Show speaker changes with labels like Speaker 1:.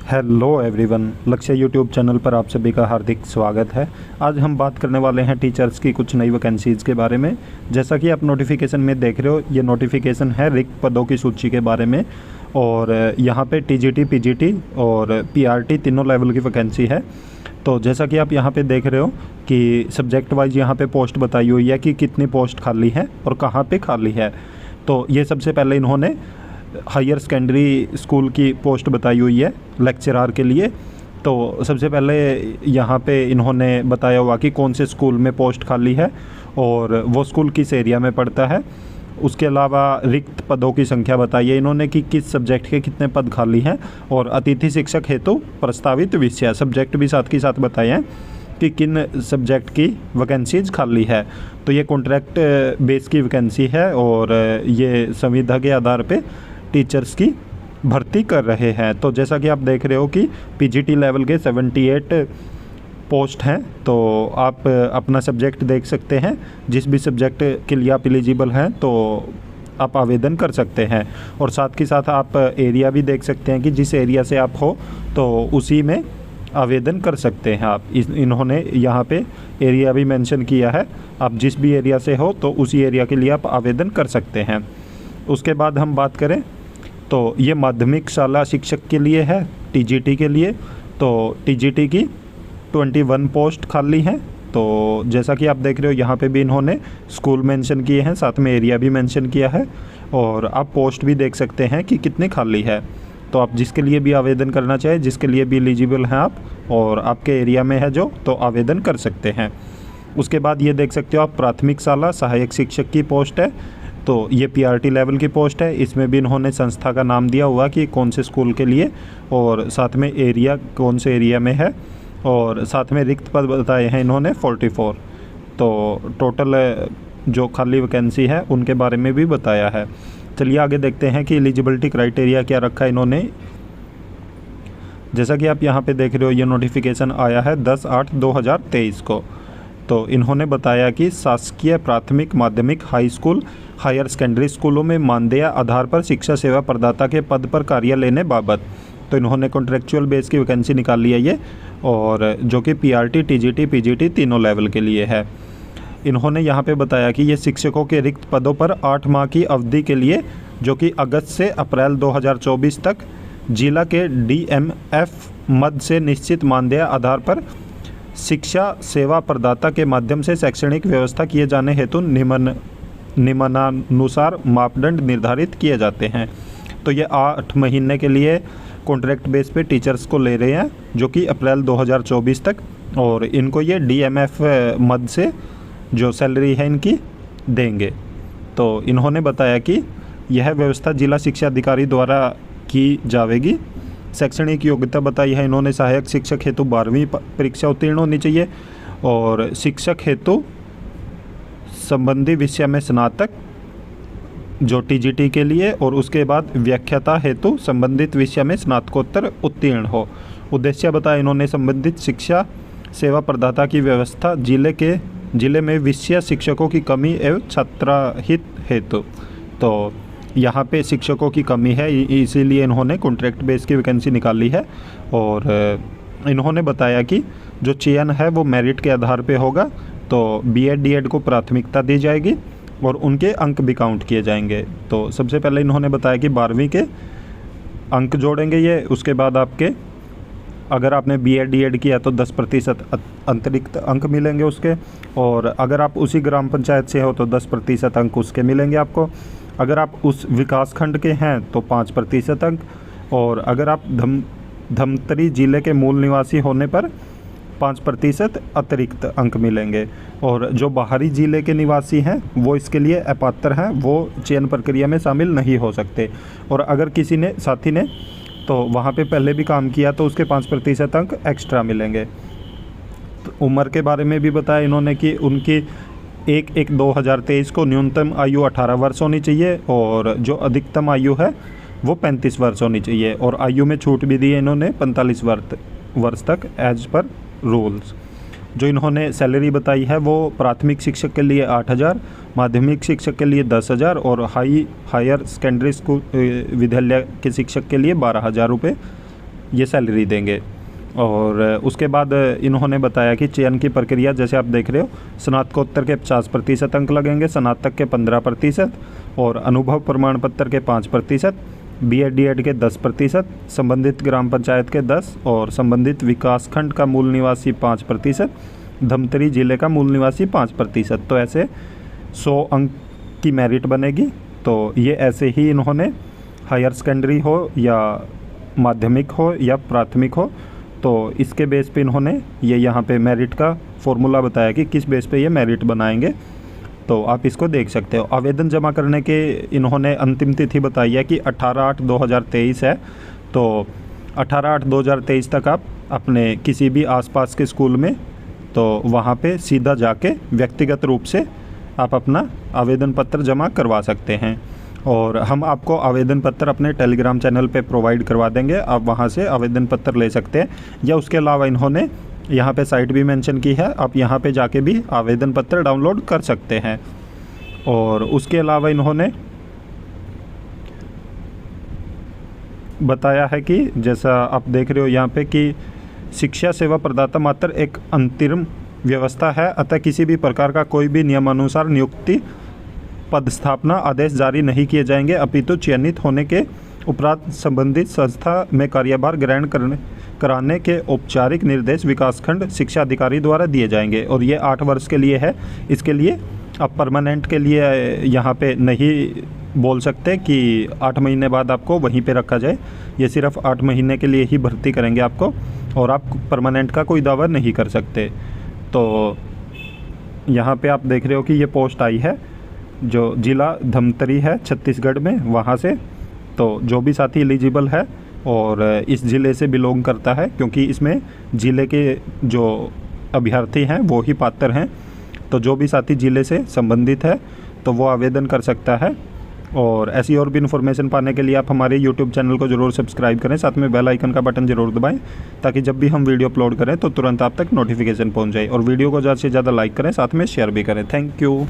Speaker 1: Hello everyone, लक्ष्य YouTube channel पर आप सभी का हार्दिक स्वागत है। आज हम बात करने वाले हैं टीचर्स की कुछ नई वैकेंसीज़ के बारे में। जैसा कि आप नोटिफिकेशन में देख रहे हो, ये नोटिफिकेशन है रिक्त पदों की सूची के बारे में। और यहाँ पे टीजीटी, पीजीटी और पीआरटी तीनों लेवल की वैकेंसी है। तो जैसा कि आप यहाँ पे देख रहे हो कि सब्जेक्ट वाइज यहाँ पे पोस्ट बताई हुई है कि कितनी पोस्ट खाली है और कहाँ पे खाली है। तो ये सबसे पहले इन्होंने हायर सेकेंडरी स्कूल की पोस्ट बताई हुई है लेक्चरार के लिए। तो सबसे पहले यहाँ पे इन्होंने बताया हुआ कि कौन से स्कूल में पोस्ट खाली है और वो स्कूल किस एरिया में पड़ता है। उसके अलावा रिक्त पदों की संख्या बताई है इन्होंने कि किस सब्जेक्ट के कितने पद खाली हैं, और अतिथि शिक्षक हेतु प्रस्तावित विषय सब्जेक्ट भी साथ के साथ बताए हैं कि किन सब्जेक्ट की वैकेंसीज खाली है। तो ये कॉन्ट्रैक्ट बेस की वैकेंसी है और ये संविदा के आधार पे टीचर्स की भर्ती कर रहे हैं। तो जैसा कि आप देख रहे हो कि पीजीटी लेवल के 78 पोस्ट हैं। तो आप अपना सब्जेक्ट देख सकते हैं, जिस भी सब्जेक्ट के लिए आप एलिजिबल हैं तो आप आवेदन कर सकते हैं। और साथ के साथ आप एरिया भी देख सकते हैं कि जिस एरिया से आप हो तो उसी में आवेदन कर सकते हैं आप। इन्होंने यहाँ पे एरिया भी मेंशन किया है, आप जिस भी एरिया से हो तो उसी एरिया के लिए आप आवेदन कर सकते हैं। उसके बाद हम बात करें तो ये माध्यमिक शाला शिक्षक के लिए है, टीजीटी के लिए। तो टीजीटी की 21 पोस्ट खाली हैं। तो जैसा कि आप देख रहे हो यहाँ पे भी इन्होंने स्कूल मेंशन किए हैं, साथ में एरिया भी मेंशन किया है, और आप पोस्ट भी देख सकते हैं कि कितने खाली है। तो आप जिसके लिए भी आवेदन करना चाहें, जिसके लिए भी एलिजिबल हैं आप और आपके एरिया में है जो, तो आवेदन कर सकते हैं। उसके बाद ये देख सकते हो आप प्राथमिक शाला सहायक शिक्षक की पोस्ट है। तो ये पीआरटी लेवल की पोस्ट है। इसमें भी इन्होंने संस्था का नाम दिया हुआ कि कौन से स्कूल के लिए, और साथ में एरिया कौन से एरिया में है, और साथ में रिक्त पद बताए हैं इन्होंने 44। तो टोटल जो खाली वैकेंसी है उनके बारे में भी बताया है। चलिए आगे देखते हैं कि एलिजिबिलिटी क्राइटेरिया क्या रखा है इन्होंने। जैसा कि आप यहाँ पे देख रहे हो, ये नोटिफिकेशन आया है 10/8/2023 को। तो इन्होंने बताया कि शासकीय प्राथमिक, माध्यमिक, हाई स्कूल, हायर सेकेंडरी स्कूलों में मानदेय आधार पर शिक्षा सेवा प्रदाता के पद पर कार्य लेने बाबत। तो इन्होंने कॉन्ट्रेक्चुअल बेस की वैकेंसी निकाली है ये, और जो कि पीआरटी, टीजीटी, पीजीटी तीनों लेवल के लिए है। इन्होंने यहाँ पे बताया कि ये शिक्षकों के रिक्त पदों पर 8 माह की अवधि के लिए, जो कि अगस्त से अप्रैल 2024 तक जिला के डीएमएफ मद से निश्चित मानदेय आधार पर शिक्षा सेवा प्रदाता के माध्यम से शैक्षणिक व्यवस्था किए जाने हेतु निम्नानुसार मापदंड निर्धारित किए जाते हैं। तो ये 8 महीने के लिए कॉन्ट्रैक्ट बेस पे टीचर्स को ले रहे हैं, जो कि अप्रैल 2024 तक, और इनको ये डीएमएफ मद से जो सैलरी है इनकी देंगे। तो इन्होंने बताया कि यह व्यवस्था जिला शिक्षा अधिकारी द्वारा की जाएगी। शैक्षणिक योग्यता बताई है इन्होंने, सहायक शिक्षक हेतु 12वीं परीक्षा उत्तीर्ण होनी चाहिए, और शिक्षक हेतु संबंधी विषय में स्नातक जो टीजीटी के लिए, और उसके बाद व्याख्याता हेतु संबंधित विषय में स्नातकोत्तर उत्तीर्ण हो। उद्देश्य बताया इन्होंने, संबंधित शिक्षा सेवा प्रदाता की व्यवस्था जिले में विषय शिक्षकों की कमी एवं छात्रहित हेतु। तो यहाँ पे शिक्षकों की कमी है, इसीलिए इन्होंने कॉन्ट्रैक्ट बेस की वैकेंसी निकाली है। और इन्होंने बताया कि जो चयन है वो मेरिट के आधार पे होगा। तो बीएड डीएड को प्राथमिकता दी जाएगी और उनके अंक भी काउंट किए जाएंगे। तो सबसे पहले इन्होंने बताया कि 12वीं के अंक जोड़ेंगे ये। उसके बाद आपके अगर आपने बीएड डीएड किया तो 10% अतिरिक्त अंक मिलेंगे उसके, और अगर आप उसी ग्राम पंचायत से हो तो 10% अंक उसके मिलेंगे आपको। अगर आप उस विकास खंड के हैं तो 5% अंक, और अगर आप धमतरी जिले के मूल निवासी होने पर 5% अतिरिक्त अंक मिलेंगे। और जो बाहरी जिले के निवासी हैं वो इसके लिए अपात्र हैं, वो चयन प्रक्रिया में शामिल नहीं हो सकते। और अगर किसी ने साथी ने तो वहाँ पे पहले भी काम किया तो उसके 5% अंक एक्स्ट्रा मिलेंगे। तो उम्र के बारे में भी बताया इन्होंने कि उनकी 1/1/2023 को न्यूनतम आयु 18 वर्ष होनी चाहिए, और जो अधिकतम आयु है वो 35 वर्ष होनी चाहिए। और आयु में छूट भी दी है इन्होंने 45 वर्ष तक एज पर रूल्स। जो इन्होंने सैलरी बताई है वो प्राथमिक शिक्षक के लिए 8,000, माध्यमिक शिक्षक के लिए 10,000 और हायर सेकेंडरी स्कूल विद्यालय के शिक्षक के लिए 12,000 रुपये ये सैलरी देंगे। और उसके बाद इन्होंने बताया कि चयन की प्रक्रिया जैसे आप देख रहे हो, स्नातकोत्तर के 50% अंक लगेंगे, स्नातक के 15% और अनुभव प्रमाण पत्र के 5%, BEd DEd के 10%, संबंधित ग्राम पंचायत के 10 और संबंधित विकासखंड का मूल निवासी 5%, धमतरी जिले का मूल निवासी 5%। तो ऐसे 100 अंक की मेरिट बनेगी। तो ये ऐसे ही इन्होंने हायर सेकेंडरी हो या माध्यमिक हो या प्राथमिक हो, तो इसके बेस पे इन्होंने ये यहाँ पे मेरिट का फॉर्मूला बताया कि किस बेस पे ये मेरिट बनाएंगे। तो आप इसको देख सकते हो। आवेदन जमा करने के इन्होंने अंतिम तिथि बताई है कि 18/8/2023 है। तो 18/8/2023 तक आप अपने किसी भी आसपास के स्कूल में तो वहाँ पे सीधा जाके व्यक्तिगत रूप से आप अपना आवेदन पत्र जमा करवा सकते हैं। और हम आपको आवेदन पत्र अपने टेलीग्राम चैनल पे प्रोवाइड करवा देंगे, आप वहाँ से आवेदन पत्र ले सकते हैं। या उसके अलावा इन्होंने यहाँ पे साइट भी मेंशन की है, आप यहाँ पे जाके भी आवेदन पत्र डाउनलोड कर सकते हैं। और उसके अलावा इन्होंने बताया है कि जैसा आप देख रहे हो यहाँ पे कि शिक्षा सेवा प्रदाता मात्र एक अंतरिम व्यवस्था है, अतः किसी भी प्रकार का कोई भी नियमानुसार नियुक्ति पदस्थापना आदेश जारी नहीं किए जाएंगे, अपितु चयनित होने के उपरांत संबंधित संस्था में कार्यभार ग्रहण कराने के औपचारिक निर्देश विकासखंड शिक्षा अधिकारी द्वारा दिए जाएंगे। और ये 8 वर्ष के लिए है। इसके लिए आप परमानेंट के लिए यहाँ पे नहीं बोल सकते कि 8 महीने बाद आपको वहीं पे रखा जाए। ये सिर्फ 8 महीने के लिए ही भर्ती करेंगे आपको, और आप परमानेंट का कोई दावा नहीं कर सकते। तो यहाँ पे आप देख रहे हो कि ये पोस्ट आई है जो जिला धमतरी है छत्तीसगढ़ में, वहाँ से। तो जो भी साथी एलिजिबल है और इस ज़िले से बिलोंग करता है, क्योंकि इसमें ज़िले के जो अभ्यर्थी हैं वो ही पात्र हैं, तो जो भी साथी ज़िले से संबंधित है तो वो आवेदन कर सकता है। और ऐसी और भी इन्फॉर्मेशन पाने के लिए आप हमारे YouTube चैनल को ज़रूर सब्सक्राइब करें, साथ में बेल आइकन का बटन ज़रूर दबाएं, ताकि जब भी हम वीडियो अपलोड करें तो तुरंत आप तक नोटिफिकेशन पहुंच जाए। और वीडियो को ज़्यादा से ज़्यादा लाइक करें, साथ में शेयर भी करें। Thank you.